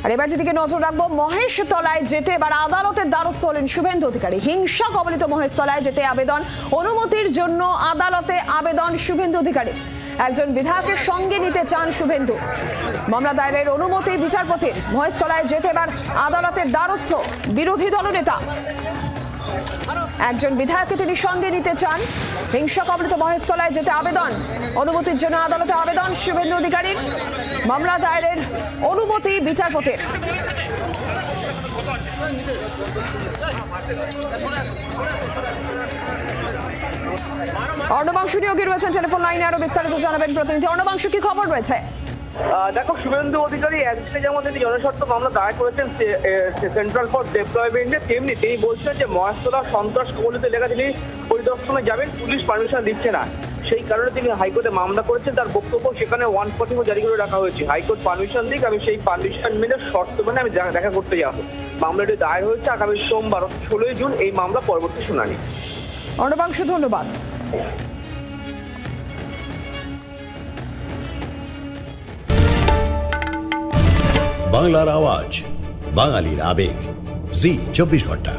আর এবার যেদিকে নজর রাখবো, মহেশতলায় যেতে এবার আদালতের দ্বারস্থ হলেন শুভেন্দু অধিকারী। হিংসা কবলিত মহেশতলায় যেতে আবেদন, অনুমতির জন্য আদালতে আবেদন শুভেন্দু অধিকারী। একজন বিধায়কের সঙ্গে নিতে চান শুভেন্দু। মামলা দায়েরের অনুমতি বিচারপতির। মহেশতলায় যেতে এবার আদালতের দ্বারস্থ বিরোধী দলনেতা। একজন বিধায়ককে তিনি সঙ্গে নিতে চান। হিংসা কবলিত মহেশতলায় যেতে আবেদন, অনুমতির জন্য আদালতে আবেদন শুভেন্দু অধিকারীর। মামলা দায়েরের অনুমতি বিচারপতির। অর্ণবাংশু নিয়োগী রয়েছেন টেলিফোন লাইনে, আরো বিস্তারিত জানাবেন প্রতিনিধি অর্ণবাংশু। কি খবর রয়েছে? দেখো, শুভেন্দু অধিকারী একদিকে যেমন তিনি জনস্বার্থ মামলা দায়ের করেছেন সেন্ট্রাল ফোর্স ডেপ্লয়মেন্টে, তেমনি তিনি বলছেন যে মহেশতলা সন্ত্রাস কবলিত এলাকা তিনি পরিদর্শনে যাবেন, পুলিশ পারমিশন দিচ্ছে না। সেই কারণে তিনি হাইকোর্টে মামলা করেছেন। তার বক্তব্য, সেখানে 140 জারি করে রাখা হয়েছে। হাইকোর্ট পারমিশন দিক, আমি সেই পারমিশন মেনে শর্ত মেনে আমি দেখা করতে যাবো। মামলাটি দায়ের হয়েছে আগামী সোমবার 16 জুন এই মামলা পরবর্তী শুনানি। অর্ণবাংশু, ধন্যবাদ। বাংলার আওয়াজ, বাঙালির আবেগ, জি 24 ঘন্টা।